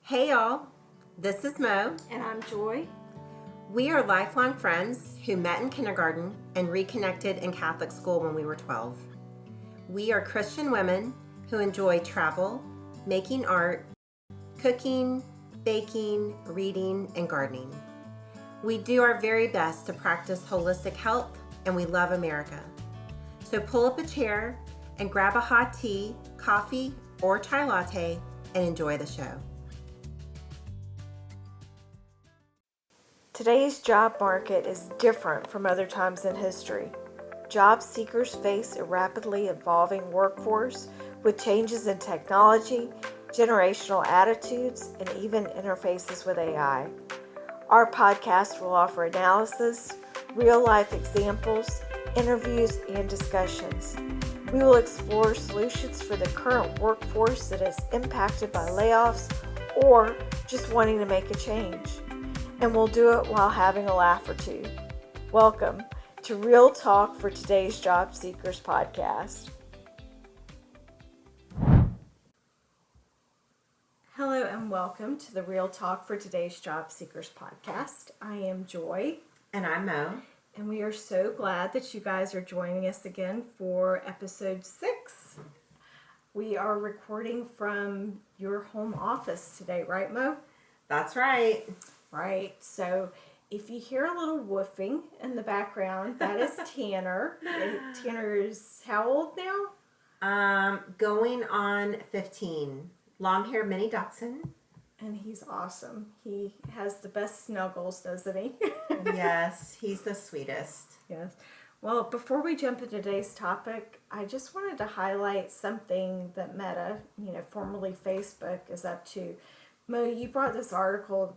Hey y'all, this is Mo. And I'm Joy. We are lifelong friends who met in kindergarten and reconnected in Catholic school when we were 12. We are Christian women who enjoy travel, making art, cooking, baking, reading, and gardening. We do our very best to practice holistic health, and we love America. So pull up a chair and grab a hot tea, coffee, or chai latte and enjoy the show. Today's job market is different from other times in history. Job seekers face a rapidly evolving workforce with changes in technology, generational attitudes, and even interfaces with AI. Our podcast will offer analysis, real-life examples, interviews, and discussions. We will explore solutions for the current workforce that is impacted by layoffs or just wanting to make a change. And we'll do it while having a laugh or two. Welcome to Real Talk for Today's Job Seekers podcast. Hello and welcome to the Real Talk for Today's Job Seekers podcast. I am Joy. And I'm Mo. And we are so glad that you guys are joining us again for episode 6. We are recording from your home office today, right, Mo? That's right. Right, so if you hear a little woofing in the background, that is Tanner. Tanner is how old now? Going on 15. Long-haired mini dachshund. And he's awesome. He has the best snuggles, doesn't he? Yes, he's the sweetest. Yes. Well, before we jump into today's topic, I just wanted to highlight something that Meta, formerly Facebook, is up to. Mo, you brought this article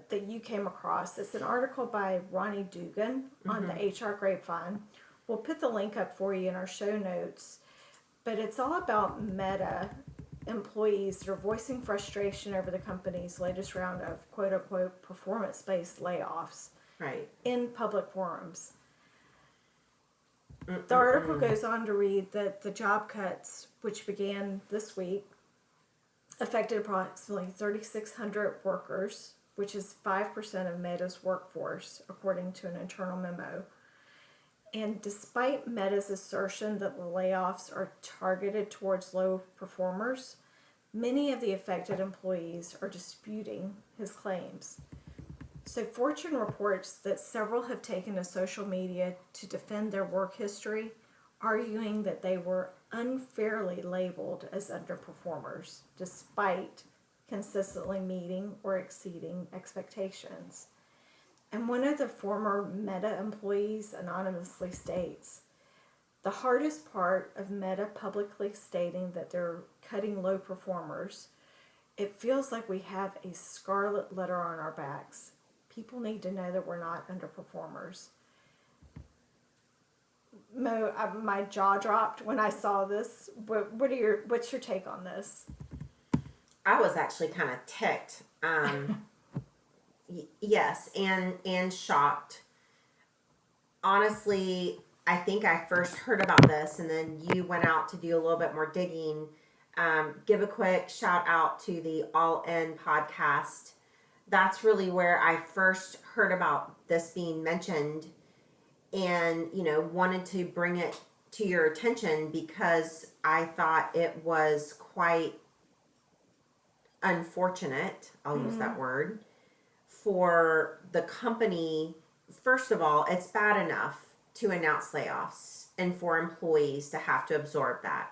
that you came across. It's an article by Ronnie Dugan on the HR Grapevine. We'll put the link up for you in our show notes. But it's all about Meta employees that are voicing frustration over the company's latest round of quote-unquote performance-based layoffs in public forums. The article goes on to read that the job cuts, which began this week, affected approximately 3,600 workers, which is 5% of Meta's workforce, according to an internal memo. And despite Meta's assertion that the layoffs are targeted towards low performers, many of the affected employees are disputing his claims. So Fortune reports that several have taken to social media to defend their work history, arguing that they were unfairly labeled as underperformers, despite consistently meeting or exceeding expectations. And one of the former Meta employees anonymously states, "The hardest part of Meta publicly stating that they're cutting low performers, it feels like we have a scarlet letter on our backs. People need to know that we're not underperformers." Mo, my jaw dropped when I saw this. What's your take on this? I was actually kind of ticked. Yes, and shocked. Honestly, I think I first heard about this, and then you went out to do a little bit more digging. Give a quick shout out to the All In podcast. That's really where I first heard about this being mentioned, and wanted to bring it to your attention because I thought it was quite unfortunate, I'll use that word, for the company. First of all, it's bad enough to announce layoffs and for employees to have to absorb that.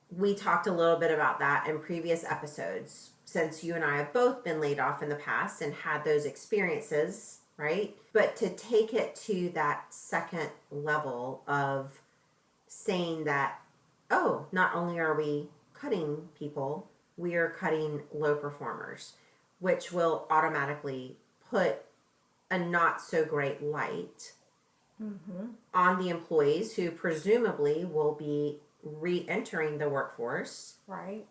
We talked a little bit about that in previous episodes, since you and I have both been laid off in the past and had those experiences, right? But to take it to that second level of saying that, oh, not only are we cutting people, we are cutting low performers, which will automatically put a not so great light on the employees who presumably will be re-entering the workforce. Right.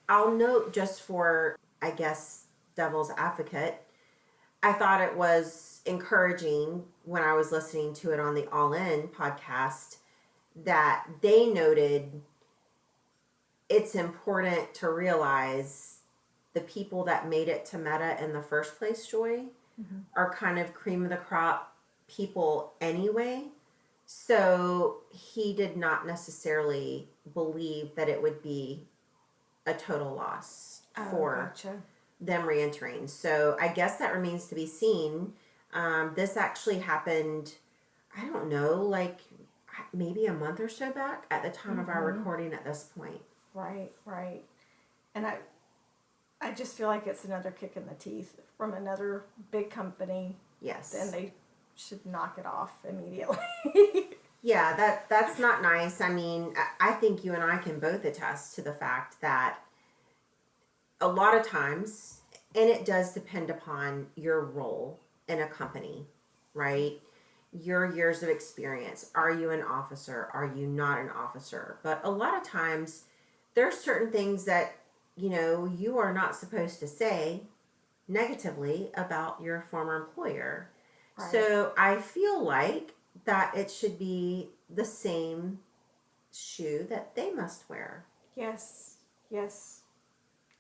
I'll note, just for, I guess, devil's advocate, I thought it was encouraging when I was listening to it on the All In podcast that they noted it's important to realize the people that made it to Meta in the first place, Joy, are kind of cream of the crop people anyway. So he did not necessarily believe that it would be a total loss for Gotcha. them reentering. So I guess that remains to be seen. This actually happened, I don't know, like maybe a month or so back at the time of our recording at this point. Right, right. And I just feel like it's another kick in the teeth from another big company. Yes. And they should knock it off immediately. Yeah, that's not nice. I mean, I think you and I can both attest to the fact that a lot of times, and it does depend upon your role in a company, right? Your years of experience. Are you an officer? Are you not an officer? But a lot of times, there's certain things that, you are not supposed to say negatively about your former employer. Right. So I feel like that it should be the same shoe that they must wear. Yes, yes,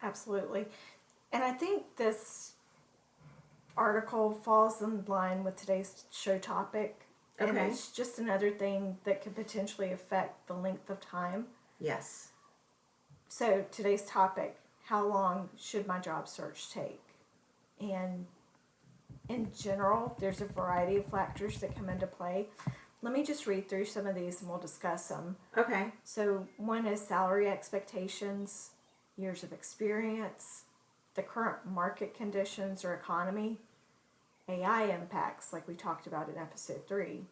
absolutely. And I think this article falls in line with today's show topic. And Okay. it's just another thing that could potentially affect the length of time. Yes. So today's topic, how long should my job search take? And in general, there's a variety of factors that come into play. Let me just read through some of these and we'll discuss them. Okay. So one is salary expectations, years of experience, the current market conditions or economy, AI impacts like we talked about in episode 3,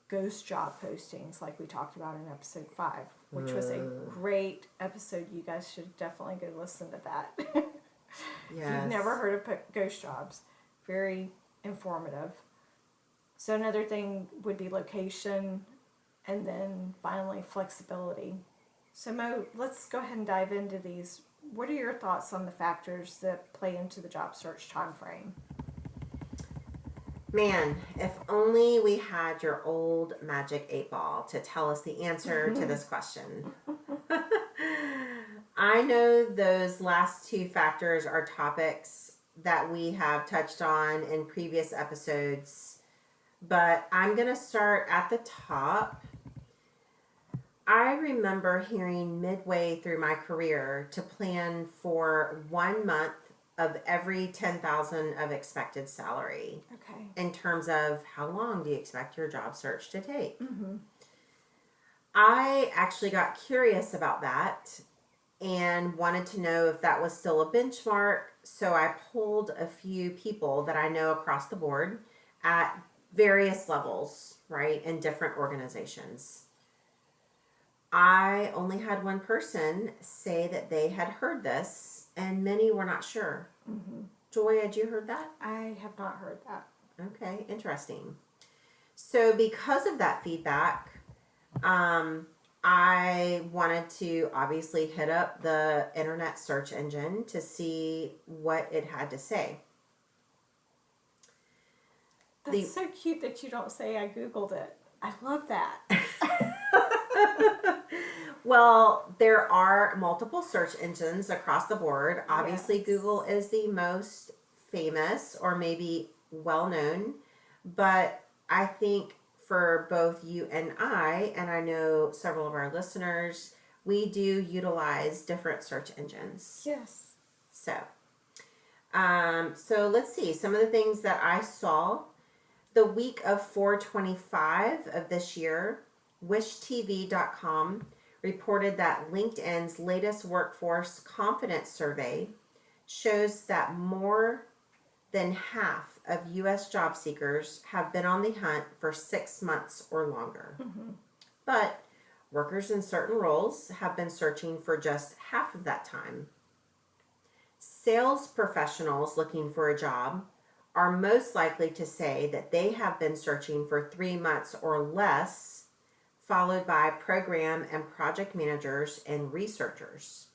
ghost job postings like we talked about in episode 5, which was a great episode. You guys should definitely go listen to that. Yes. If you've never heard of ghost jobs, very informative. So another thing would be location, and then finally flexibility. So Mo, let's go ahead and dive into these. What are your thoughts on the factors that play into the job search time frame? Man, if only we had your old magic 8-ball to tell us the answer to this question. I know those last two factors are topics that we have touched on in previous episodes, but I'm going to start at the top. I remember hearing midway through my career to plan for 1 month of every 10,000 of expected salary. Okay. In terms of how long do you expect your job search to take? Mm-hmm. I actually got curious about that and wanted to know if that was still a benchmark. So I pulled a few people that I know across the board at various levels, right, in different organizations. I only had one person say that they had heard this, and many were not sure. Mm-hmm. Joy, had you heard that? I have not heard that. Okay, interesting. So because of that feedback, I wanted to obviously hit up the internet search engine to see what it had to say. That's so cute that you don't say I Googled it. I love that. Well, there are multiple search engines across the board. Obviously, Yes. Google is the most famous or maybe well known, but I think for both you and I know several of our listeners, we do utilize different search engines. Yes. So let's see some of the things that I saw. The week of 4/25 of this year, wishtv.com reported that LinkedIn's latest workforce confidence survey shows that more than half of U.S. job seekers have been on the hunt for 6 months or longer. Mm-hmm. But workers in certain roles have been searching for just half of that time. Sales professionals looking for a job are most likely to say that they have been searching for 3 months or less, followed by program and project managers and researchers.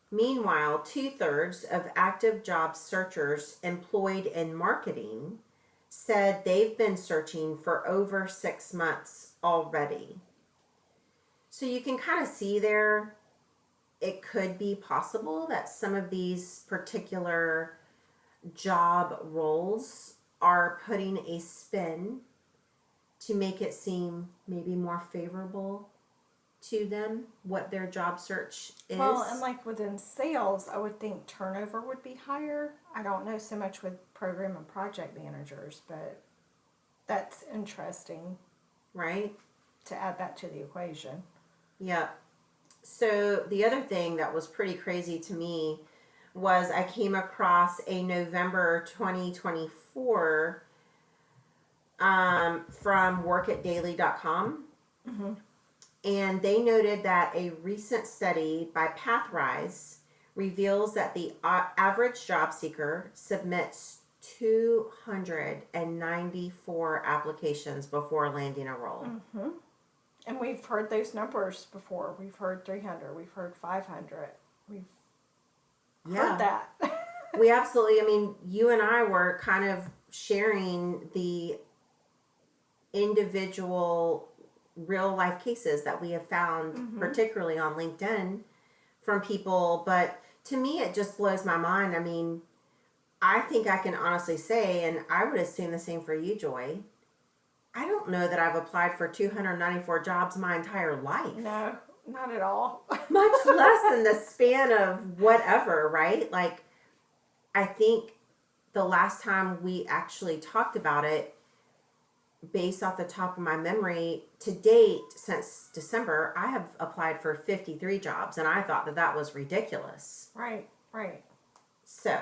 Meanwhile, 2/3 of active job searchers employed in marketing said they've been searching for over 6 months already. So you can kind of see there it could be possible that some of these particular job roles are putting a spin to make it seem maybe more favorable to them, what their job search is. Well, and like within sales, I would think turnover would be higher. I don't know so much with program and project managers, but that's interesting Right? to add that to the equation. Yeah. So the other thing that was pretty crazy to me was I came across a November 2024 from workatdaily.com. Mm-hmm. And they noted that a recent study by Pathrise reveals that the average job seeker submits 294 applications before landing a role. Mm-hmm. And we've heard those numbers before. We've heard 300. We've heard 500. We've heard that. We absolutely, I mean, you and I were kind of sharing the individual real life cases that we have found, particularly on LinkedIn, from people. But to me, it just blows my mind. I mean, I think I can honestly say, and I would assume the same for you, Joy, I don't know that I've applied for 294 jobs my entire life. No, not at all. Much less than the span of whatever, right? Like, I think the last time we actually talked about it, based off the top of my memory, to date, since December, I have applied for 53 jobs, and I thought that that was ridiculous. Right. So,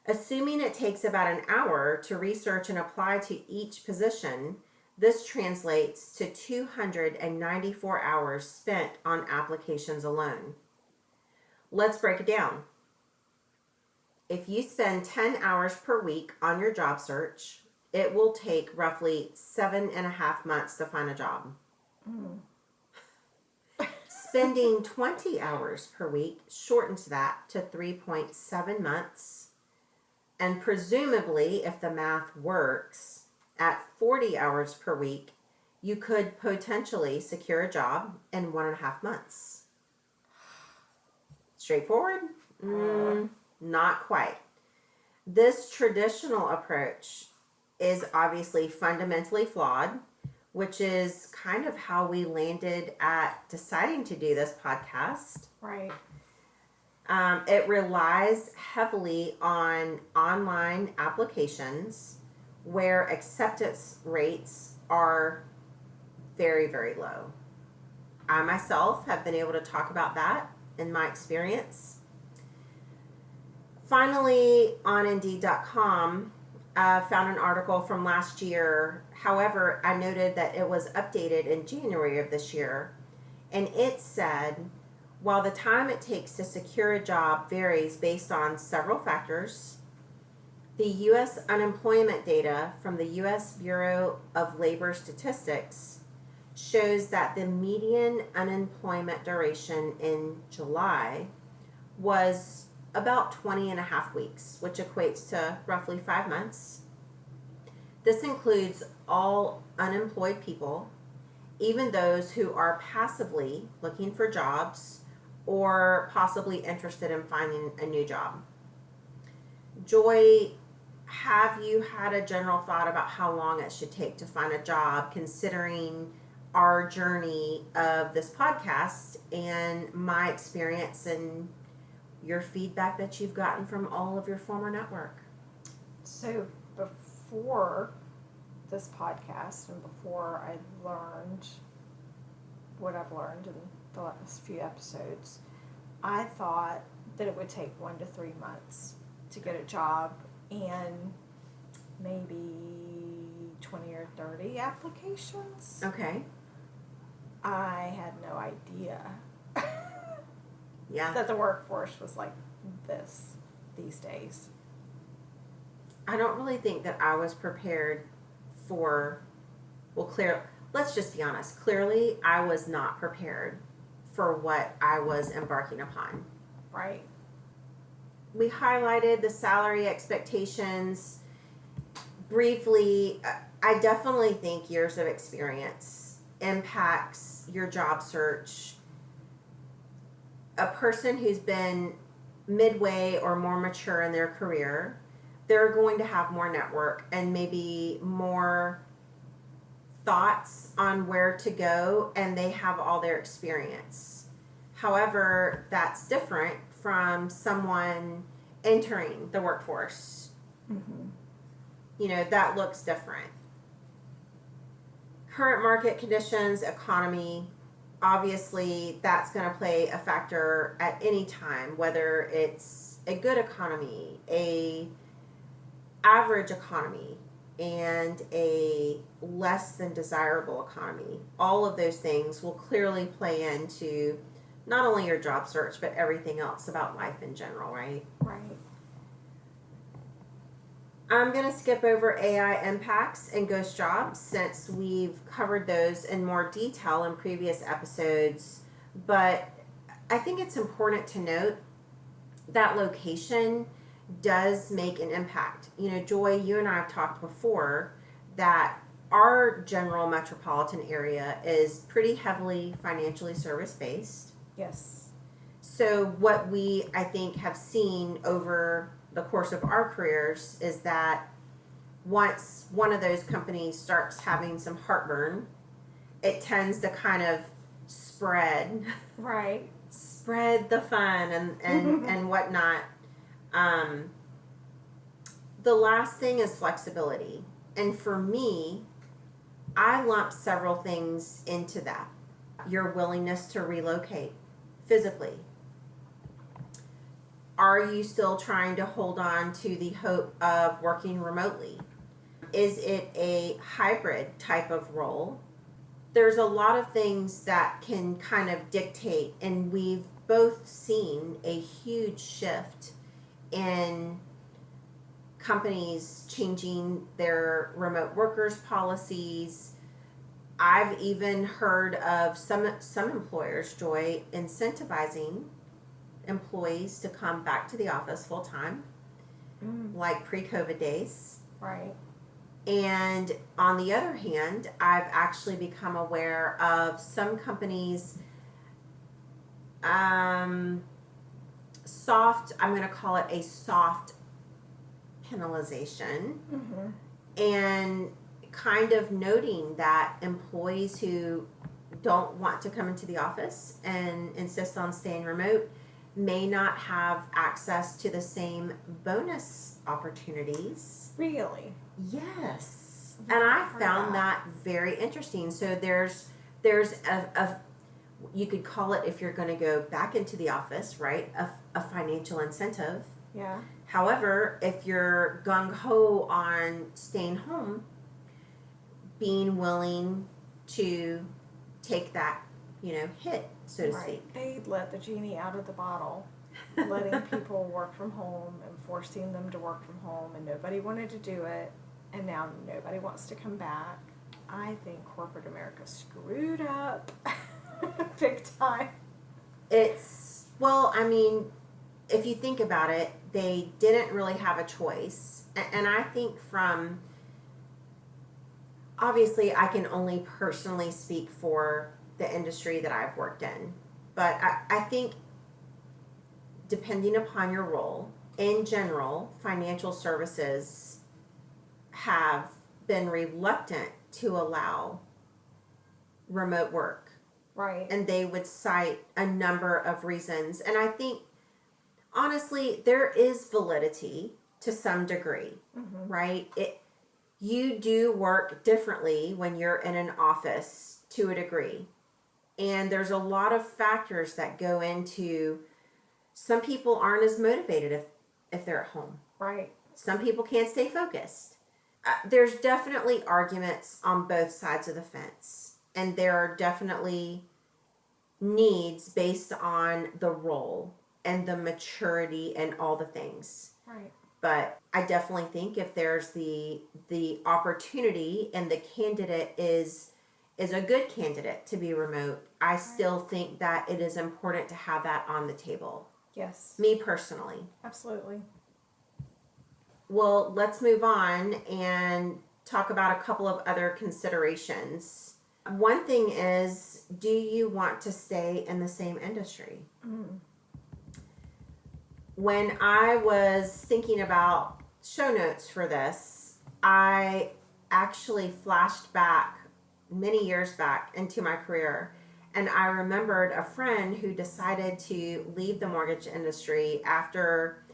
assuming it takes about an hour to research and apply to each position, this translates to 294 hours spent on applications alone. Let's break it down. If you spend 10 hours per week on your job search, it will take roughly 7.5 months to find a job. Spending 20 hours per week shortens that to 3.7 months. And presumably, if the math works, at 40 hours per week, you could potentially secure a job in 1.5 months. Straightforward? Not quite. This traditional approach is obviously fundamentally flawed, which is kind of how we landed at deciding to do this podcast. Right. It relies heavily on online applications where acceptance rates are very, very low. I myself have been able to talk about that in my experience. Finally, on Indeed.com, found an article from last year. However, I noted that it was updated in January of this year, and it said, while the time it takes to secure a job varies based on several factors, the U.S. unemployment data from the U.S. Bureau of Labor Statistics shows that the median unemployment duration in July was about 20.5 weeks, which equates to roughly 5 months. This includes all unemployed people, even those who are passively looking for jobs or possibly interested in finding a new job. Joy, have you had a general thought about how long it should take to find a job, considering our journey of this podcast and my experience and your feedback that you've gotten from all of your former network? So before this podcast and before I learned what I've learned in the last few episodes, I thought that it would take 1 to 3 months to get a job and maybe 20 or 30 applications. Okay. I had no idea Yeah. that the workforce was like this these days. I don't really think that I was prepared for, let's just be honest. Clearly, I was not prepared for what I was embarking upon. Right. We highlighted the salary expectations briefly. I definitely think years of experience impacts your job search a person who's been midway or more mature in their career, they're going to have more network and maybe more thoughts on where to go, and they have all their experience. However, that's different from someone entering the workforce. You know, that looks different. Current market conditions, economy, obviously that's going to play a factor at any time, whether it's a good economy, a average economy, and a less than desirable economy. All of those things will clearly play into not only your job search, but everything else about life in general, right? Right. I'm going to skip over AI impacts and ghost jobs since we've covered those in more detail in previous episodes. But I think it's important to note that location does make an impact. You know, Joy, you and I have talked before that our general metropolitan area is pretty heavily financially service based. Yes. So what we, I think, have seen over the course of our careers is that once one of those companies starts having some heartburn, it tends to kind of spread Right. the fun and whatnot. The last thing is flexibility. And for me, I lump several things into that. Your willingness to relocate physically. Are you still trying to hold on to the hope of working remotely? Is it a hybrid type of role? There's a lot of things that can kind of dictate, and we've both seen a huge shift in companies changing their remote workers policies. I've even heard of some employers, Joy, incentivizing employees to come back to the office full time, like pre-COVID days. Right. And on the other hand, I've actually become aware of some companies, I'm going to call it a soft penalization, and kind of noting that employees who don't want to come into the office and insist on staying remote may not have access to the same bonus opportunities. Really? Yes. And I found that very interesting. So there's a you could call it, if you're going to go back into the office, right, a financial incentive. Yeah. However, if you're gung-ho on staying home, being willing to take that, hit, so to speak. They let the genie out of the bottle, letting people work from home and forcing them to work from home, and nobody wanted to do it, and now nobody wants to come back. I think corporate America screwed up big time. If you think about it, they didn't really have a choice. And I think obviously I can only personally speak for the industry that I've worked in. But I think depending upon your role, in general, financial services have been reluctant to allow remote work. Right. And they would cite a number of reasons. And I think, honestly, there is validity to some degree, right? You do work differently when you're in an office to a degree. And there's a lot of factors that go into, some people aren't as motivated if they're at home. Right. Some people can't stay focused. There's definitely arguments on both sides of the fence. And there are definitely needs based on the role and the maturity and all the things. Right. But I definitely think if there's the opportunity and the candidate is a good candidate to be remote, I still think that it is important to have that on the table. Yes. Me personally. Absolutely. Well, let's move on and talk about a couple of other considerations. One thing is, do you want to stay in the same industry? when I was thinking about show notes for this, I actually flashed back many years back into my career. And I remembered a friend who decided to leave the mortgage industry after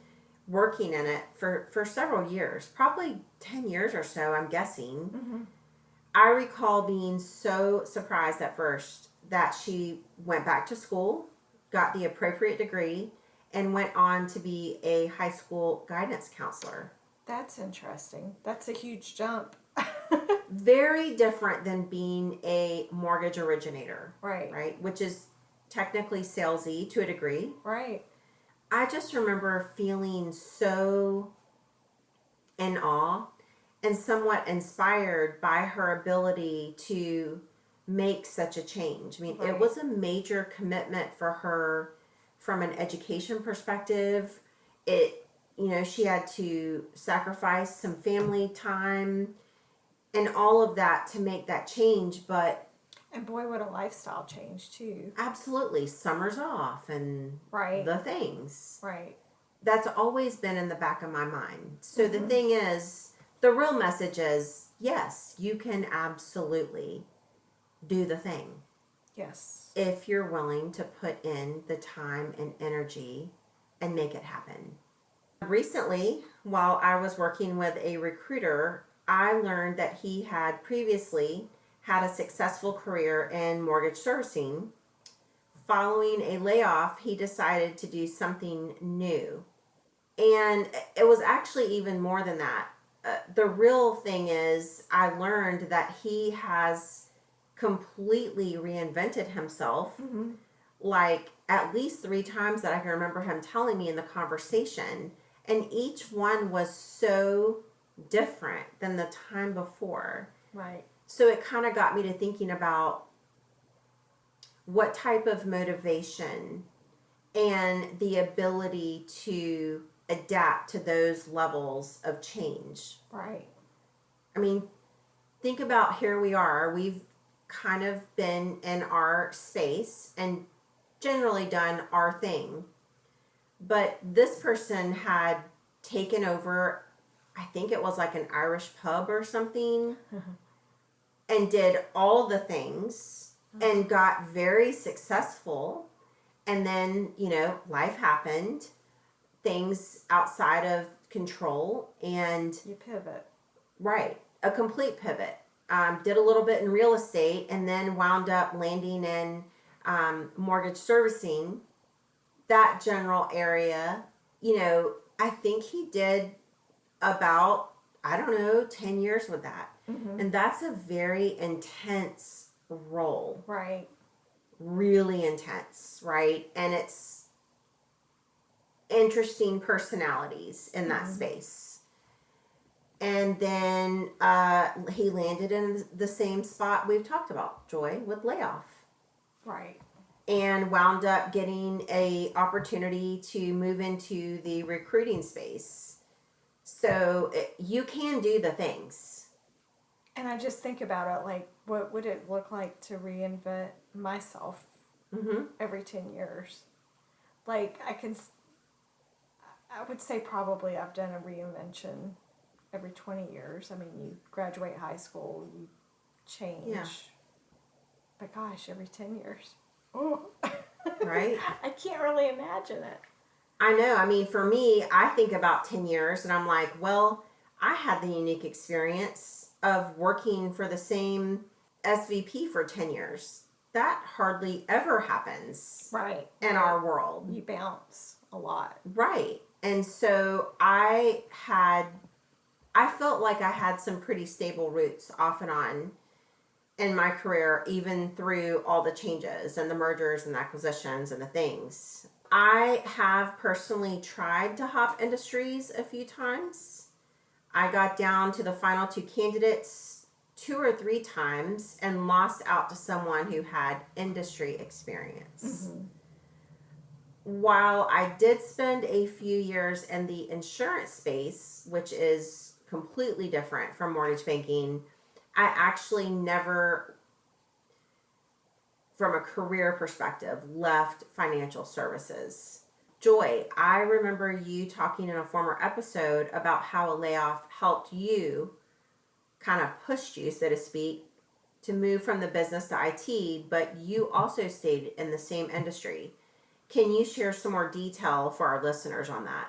working in it for several years, probably 10 years or so, I'm guessing. Mm-hmm. I recall being so surprised at first that she went back to school, got the appropriate degree, and went on to be a high school guidance counselor. That's interesting. That's a huge jump. Very different than being a mortgage originator, Right. right? Which is technically salesy to a degree. Right. I just remember feeling so in awe and somewhat inspired by her ability to make such a change. I mean, Right. it was a major commitment for her from an education perspective. She had to sacrifice some family time and all of that to make that change, but And boy, what a lifestyle change too. absolutely, summers off and Right. the things. Right. That's always been in the back of my mind. So the Mhm. thing is, the real message is, yes, you can absolutely do the thing Yes. if you're willing to put in the time and energy and make it happen. Recently, while I was working with a recruiter, I learned that he had previously had a successful career in mortgage servicing. Following a layoff, he decided to do something new. And it was actually even more than that. The real thing is, I learned that he has completely reinvented himself, Mm-hmm. like at least 3 times that I can remember him telling me in the conversation. And each one was so different than the time before. Right. So it kind of got me to thinking about what type of motivation and the ability to adapt to those levels of change. Right. I mean, think about here we are. We've kind of been in our space and generally done our thing. But this person had taken over, I think it was like an Irish pub or something, and did all the things and got very successful. And then, life happened, things outside of control, and You pivot. right, a complete pivot. Did a little bit in real estate and then wound up landing in mortgage servicing, that general area. I think he did about, I don't know, 10 years with that. Mm-hmm. And that's a very intense role. Right. Really intense, right? And it's interesting personalities in that space. And then he landed in the same spot we've talked about, Joy, with layoff. Right. And wound up getting a opportunity to move into the recruiting space. So you can do the things. And I just think about it like, what would it look like to reinvent myself Mm-hmm. every 10 years? Like, I would say probably I've done a reinvention every 20 years. I mean, you graduate high school, you change. Yeah. But gosh, every 10 years. Oh. Right? I can't really imagine it. I know. I mean, for me, I think about 10 years and I'm like, well, I had the unique experience of working for the same SVP for 10 years. That hardly ever happens Right. in our world. You bounce a lot. Right. And so I felt like I had some pretty stable roots off and on in my career, even through all the changes and the mergers and acquisitions and the things. I have personally tried to hop industries a few times. I got down to the final 2 candidates 2 or 3 times and lost out to someone who had industry experience. Mm-hmm. While I did spend a few years in the insurance space, which is completely different from mortgage banking, I actually never, from a career perspective, left financial services. Joy, I remember you talking in a former episode about how a layoff helped you, kind of pushed you, so to speak, to move from the business to IT, but you also stayed in the same industry. Can you share some more detail for our listeners on that?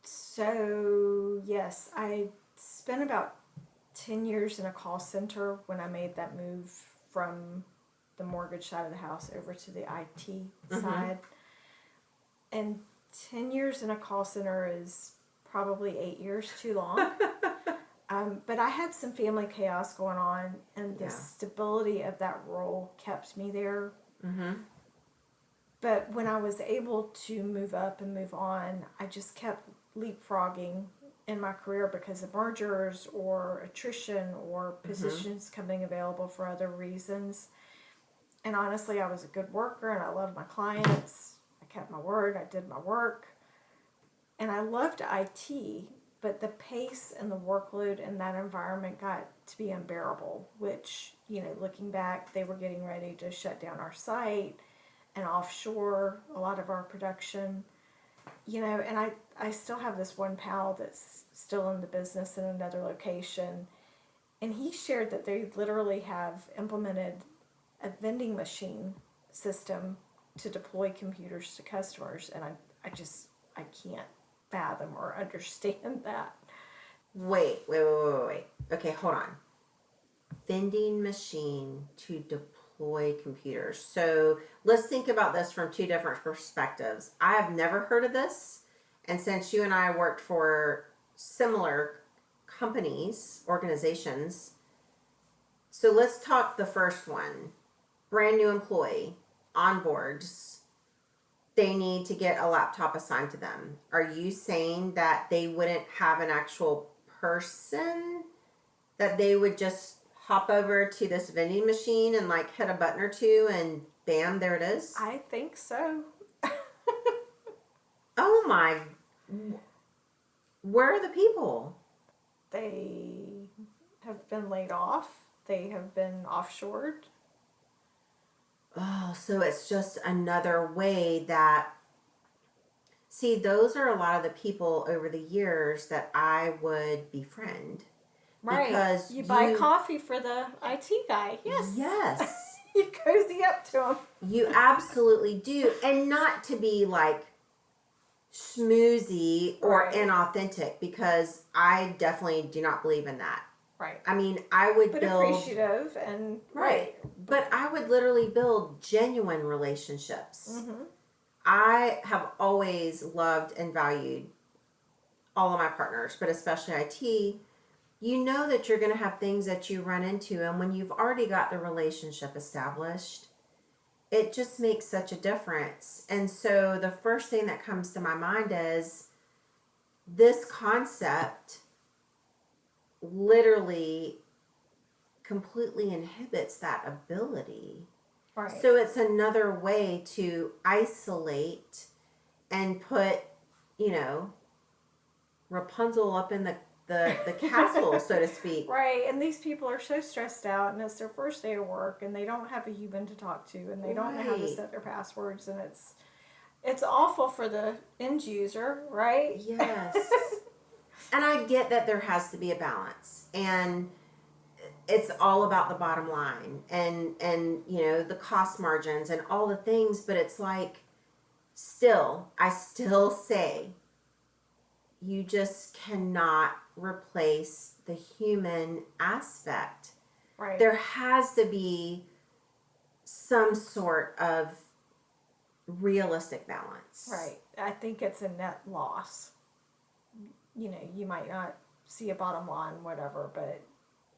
So, yes, I spent about 10 years in a call center when I made that move from the mortgage side of the house over to the IT side. And 10 years in a call center is probably 8 years too long. But I had some family chaos going on, and the stability of that role kept me there. But when I was able to move up and move on, I just kept leapfrogging in my career because of mergers or attrition or positions coming available for other reasons. And honestly, I was a good worker and I loved my clients. I kept my word, I did my work. And I loved IT, but the pace and the workload in that environment got to be unbearable, which, looking back, they were getting ready to shut down our site and offshore a lot of our production. And I still have this one pal that's still in the business in another location. And he shared that they literally have implemented a vending machine system to deploy computers to customers. And I can't fathom or understand that. Wait. Okay, hold on. Vending machine to deploy computers. So let's think about this from two different perspectives. I have never heard of this. And since you and I worked for similar companies, organizations, so let's talk the first one. Brand new employee, onboards, they need to get a laptop assigned to them. Are you saying that they wouldn't have an actual person, that they would just hop over to this vending machine and like hit a button or two and bam, there it is? I think so. Oh my, where are the people? They have been laid off. They have been offshored. Oh, so it's just another way that, see, those are a lot of the people over the years that I would befriend. Right. Because you buy coffee for the IT guy. Yes. Yes. You cozy up to him. You absolutely do. And not to be like schmoozy or inauthentic, because I definitely do not believe in that. Right. I mean, I would but build... appreciative and... Right. But I would literally build genuine relationships. I have always loved and valued all of my partners, but especially IT. You know that you're going to have things that you run into, and when you've already got the relationship established, it just makes such a difference. And so the first thing that comes to my mind is this concept literally completely inhibits that ability. Right. So it's another way to isolate and put, Rapunzel up in the castle, so to speak. Right, and these people are so stressed out, and it's their first day of work, and they don't have a human to talk to, and they don't know how to set their passwords, and it's awful for the end user, right? Yes. And I get that there has to be a balance, and it's all about the bottom line and the cost margins and all the things, but it's like, I still say you just cannot replace the human aspect. Right. There has to be some sort of realistic balance. Right. I think it's a net loss. You might not see a bottom line, whatever, but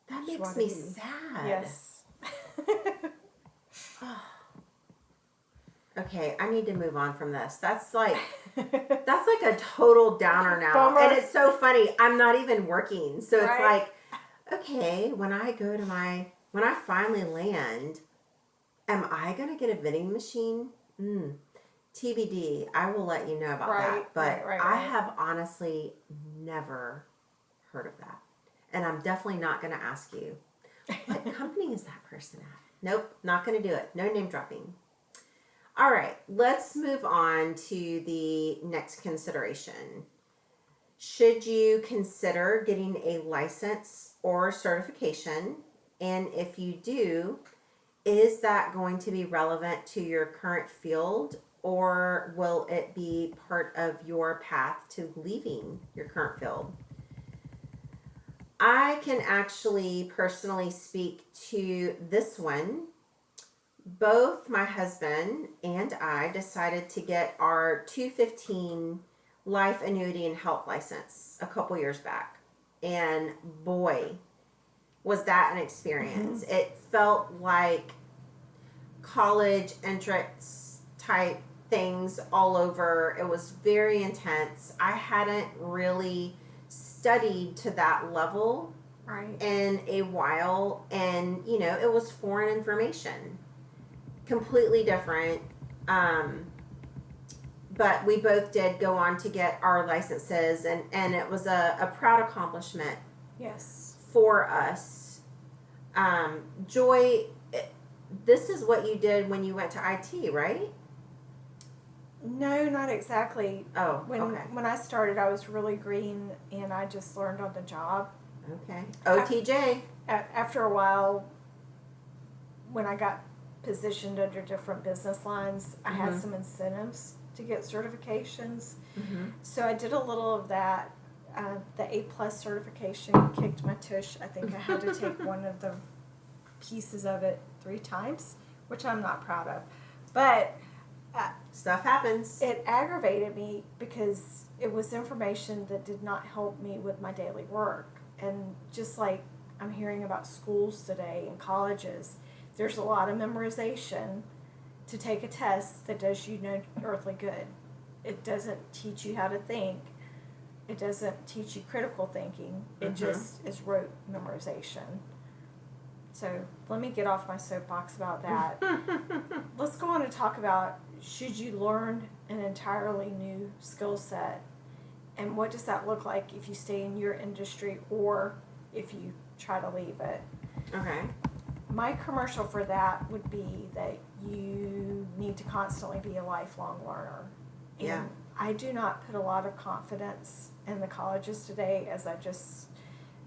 that makes me sad. Yes. Okay, I need to move on from this. That's like a total downer now. Bummer. And it's so funny. I'm not even working. So it's Right. like, okay, when I finally land, am I going to get a vending machine? TBD. I will let you know about that. But I have honestly never heard of that. And I'm definitely not going to ask you, what company is that person at? Nope, not going to do it. No name dropping. All right, let's move on to the next consideration. Should you consider getting a license or certification? And if you do, is that going to be relevant to your current field, or will it be part of your path to leaving your current field? I can actually personally speak to this one. Both my husband and I decided to get our 215 life annuity and health license a couple years back. And boy, was that an experience. Mm-hmm. It felt like college entrance type things all over. It was very intense. I hadn't really studied to that level in a while, and it was foreign information, completely different. But we both did go on to get our licenses, and it was a proud accomplishment. Yes. For us. Joy, this is what you did when you went to IT, right? No, not exactly. Oh, okay. When I started, I was really green, and I just learned on the job. Okay. OTJ. After a while, when I got positioned under different business lines, I had some incentives to get certifications. Mm-hmm. So I did a little of that. The A+ certification kicked my tush. I think I had to take one of the pieces of it 3 times, which I'm not proud of. But stuff happens. It aggravated me because it was information that did not help me with my daily work. And just like I'm hearing about schools today and colleges, there's a lot of memorization to take a test that does you no earthly good. It doesn't teach you how to think. It doesn't teach you critical thinking. It just is rote memorization. So let me get off my soapbox about that. Let's go on and talk about, should you learn an entirely new skill set? And what does that look like if you stay in your industry or if you try to leave it? Okay. My commercial for that would be that you need to constantly be a lifelong learner. And yeah. I do not put a lot of confidence in the colleges today, as I just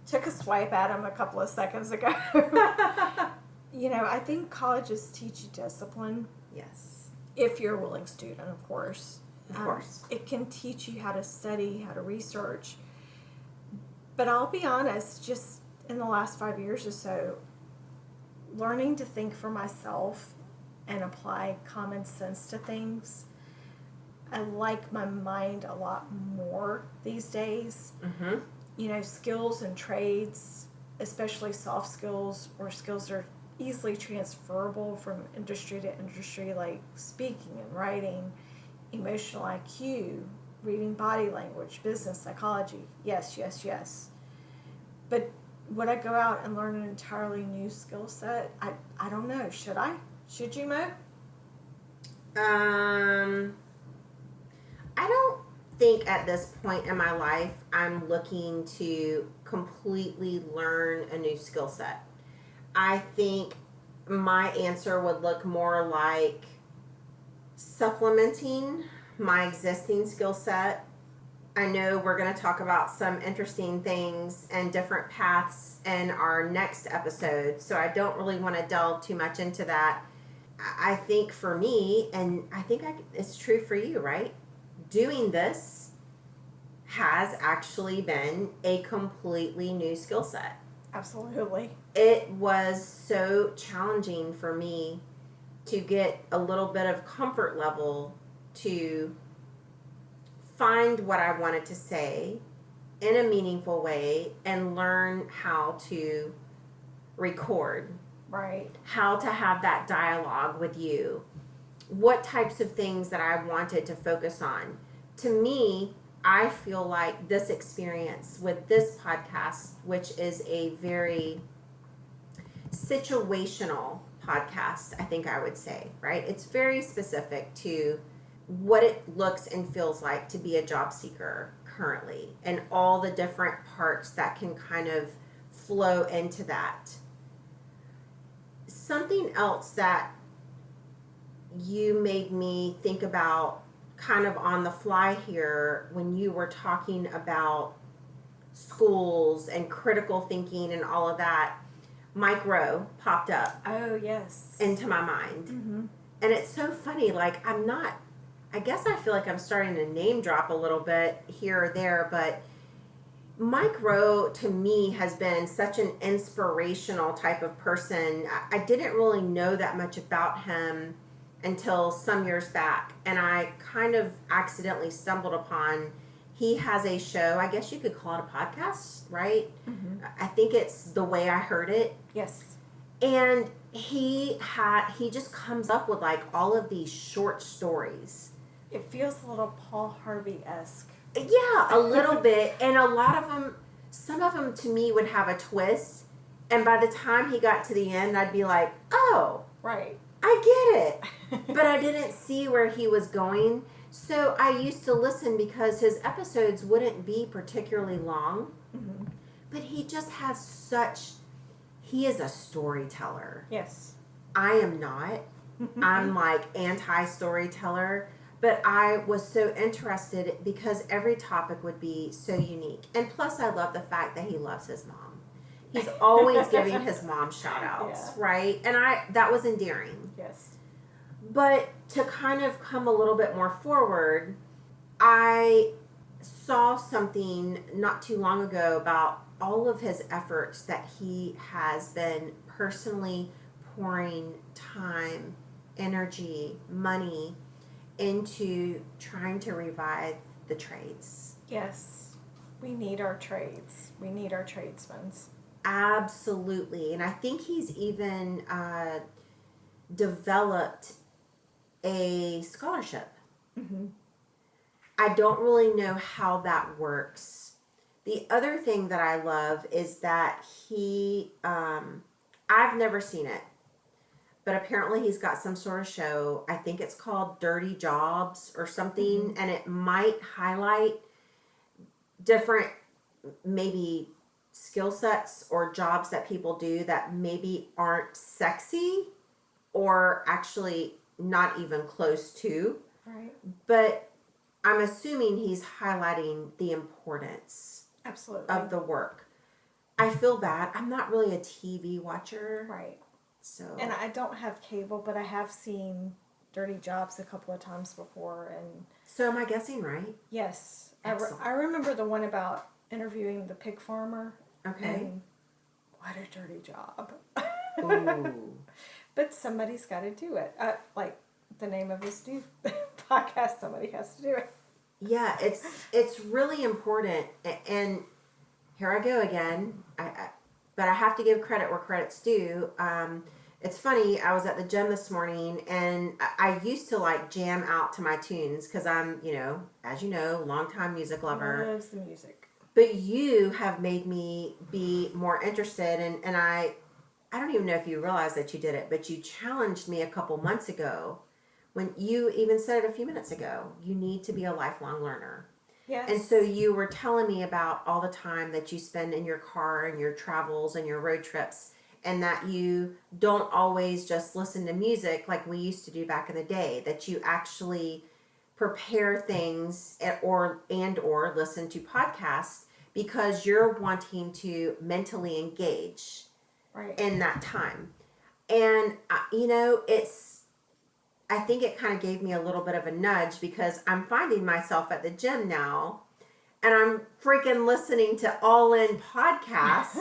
took a swipe at them a couple of seconds ago. I think colleges teach you discipline. Yes. If you're a willing student, of course. Of course. It can teach you how to study, how to research. But I'll be honest, just in the last 5 years or so, learning to think for myself and apply common sense to things, I like my mind a lot more these days. Mm-hmm. Skills and trades, especially soft skills or skills that are easily transferable from industry to industry, like speaking and writing, emotional IQ, reading body language, business psychology. Yes, yes, yes. But would I go out and learn an entirely new skill set? I don't know. Should I? Should you, Mo? I don't think at this point in my life I'm looking to completely learn a new skill set. I think my answer would look more like supplementing my existing skill set. I know we're going to talk about some interesting things and different paths in our next episode, so I don't really want to delve too much into that. I think for me, and I think it's true for you, right? Doing this has actually been a completely new skill set. Absolutely. It was so challenging for me to get a little bit of comfort level to find what I wanted to say in a meaningful way and learn how to record. Right. How to have that dialogue with you. What types of things that I wanted to focus on. To me, I feel like this experience with this podcast, which is a very situational podcast, I think I would say, right? It's very specific to what it looks and feels like to be a job seeker currently and all the different parts that can kind of flow into that. Something else that you made me think about kind of on the fly here when you were talking about schools and critical thinking and all of that. Mike Rowe popped up Oh, yes. into my mind. And it's so funny. Like, I guess I feel like I'm starting to name drop a little bit here or there, but Mike Rowe to me has been such an inspirational type of person. I didn't really know that much about him until some years back, and I kind of accidentally stumbled upon. He has a show, I guess you could call it a podcast, right? I think it's the way I heard it. Yes. And he just comes up with like all of these short stories. It feels a little Paul Harvey-esque. Yeah, a little bit. And a lot of them, some of them to me would have a twist. And by the time he got to the end, I'd be like, oh, Right. I get it. But I didn't see where he was going. So I used to listen because his episodes wouldn't be particularly long. But he just has he is a storyteller. Yes. I am not. I'm like anti-storyteller. But I was so interested because every topic would be so unique. And plus I love the fact that he loves his mom. He's always giving his mom shout outs, right? And that was endearing. Yes. But to kind of come a little bit more forward, I saw something not too long ago about all of his efforts that he has been personally pouring time, energy, money into trying to revive the trades. Yes. We need our trades. We need our tradesmen. Absolutely. And I think he's even developed a scholarship. I don't really know how that works. The other thing that I love is that I've never seen it, but apparently he's got some sort of show. I think it's called Dirty Jobs or something, and it might highlight different maybe skill sets or jobs that people do that maybe aren't sexy or actually not even close to. Right. But I'm assuming he's highlighting the importance Absolutely. of the work. I feel bad. I'm not really a TV watcher. Right. So. And I don't have cable, but I have seen Dirty Jobs a couple of times before. And So am I guessing right? yes. Excellent. I remember the one about interviewing the pig farmer. Okay. And what a dirty job. Ooh. But somebody's got to do it. Like the name of this new podcast, somebody has to do it. Yeah, it's really important. And here I go again. But I have to give credit where credit's due. It's funny, I was at the gym this morning and I used to like jam out to my tunes because I'm, as you know, longtime music lover. Loves the music. But you have made me be more interested and I don't even know if you realize that you did it, but you challenged me a couple months ago when you even said it a few minutes ago. You need to be a lifelong learner. Yes. And so you were telling me about all the time that you spend in your car and your travels and your road trips, and that you don't always just listen to music like we used to do back in the day, that you actually prepare things or listen to podcasts because you're wanting to mentally engage right. in that time. And, I think it kind of gave me a little bit of a nudge because I'm finding myself at the gym now and I'm freaking listening to All In podcasts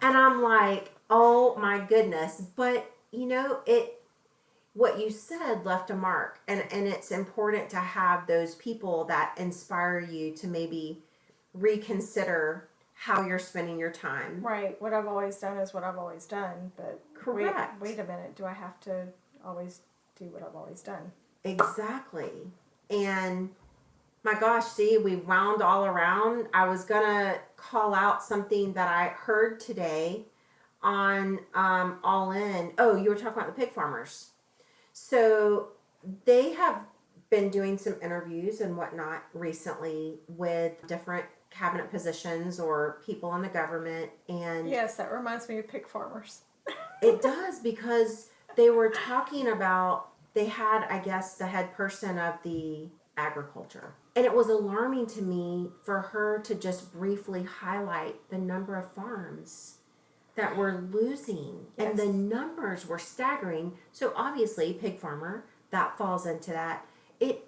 and I'm like, oh my goodness. But, what you said left a mark and it's important to have those people that inspire you to maybe reconsider how you're spending your time. Right. What I've always done is what I've always done. But Correct. Wait a minute. Do I have to always do what I've always done? Exactly. And my gosh, see, we wound all around. I was gonna call out something that I heard today on All In. Oh, you were talking about the pig farmers. So they have been doing some interviews and whatnot recently with different cabinet positions or people in the government. And yes, that reminds me of pig farmers. it does, because they were talking about they had, I guess, the head person of the agriculture. And it was alarming to me for her to just briefly highlight the number of farms that were losing. Yes. And the numbers were staggering. So obviously, pig farmer, that falls into that.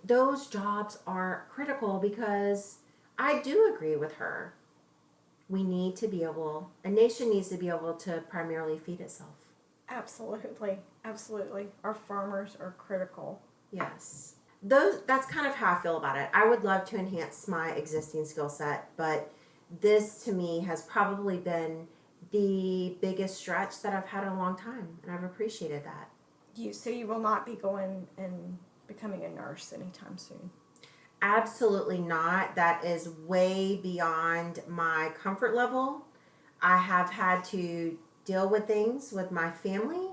Those jobs are critical because I do agree with her. A nation needs to be able to primarily feed itself. Absolutely. Absolutely. Our farmers are critical. Yes. That's kind of how I feel about it. I would love to enhance my existing skill set, but this to me has probably been the biggest stretch that I've had in a long time, and I've appreciated that. So you will not be going and becoming a nurse anytime soon? Absolutely not. That is way beyond my comfort level. I have had to deal with things with my family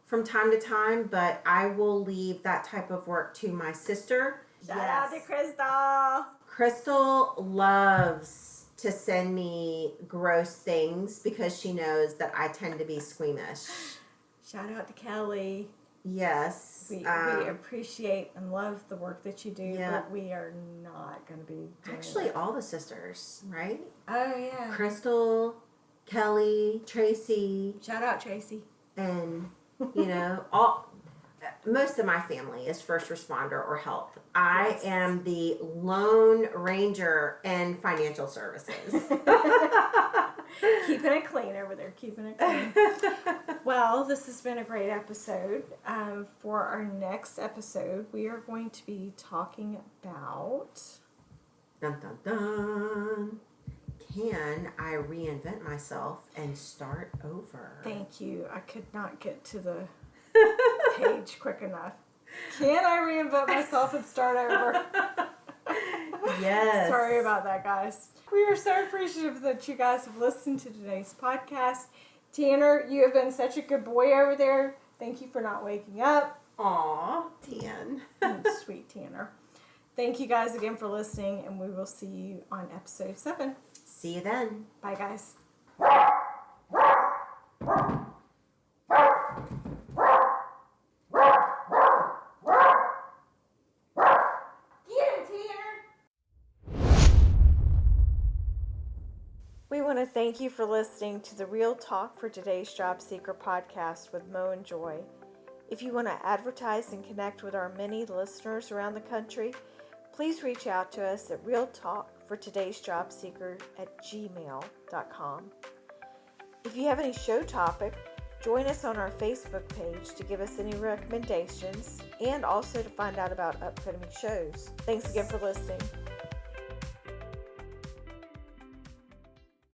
from time to time, but I will leave that type of work to my sister. Shout out to Crystal. Crystal loves to send me gross things because she knows that I tend to be squeamish. Shout out to Kelly. Yes. We appreciate and love the work that you do, but we are not going to be doing actually all the sisters, right? Oh, yeah. Crystal, Kelly, Tracy. Shout out, Tracy. And, most of my family is first responder or health. I am the lone ranger in financial services. Keeping it clean over there. Keeping it clean. Well, this has been a great episode. For our next episode, we are going to be talking about... Dun, dun, dun. Can I reinvent myself and start over? Thank you. I could not get to the page quick enough. Can I reinvent myself and start over? Yes. Sorry about that, guys. We are so appreciative that you guys have listened to today's podcast. Tanner, you have been such a good boy over there. Thank you for not waking up. Aw, Tan. Sweet Tanner. Thank you guys again for listening, and we will see you on episode 7. See you then. Bye, guys. We want to thank you for listening to the Real Talk for Today's Job Seeker podcast with Mo and Joy. If you want to advertise and connect with our many listeners around the country, please reach out to us at realtalkfortodaysjobseeker@gmail.com. If you have any show topic, join us on our Facebook page to give us any recommendations and also to find out about upcoming shows. Thanks again for listening.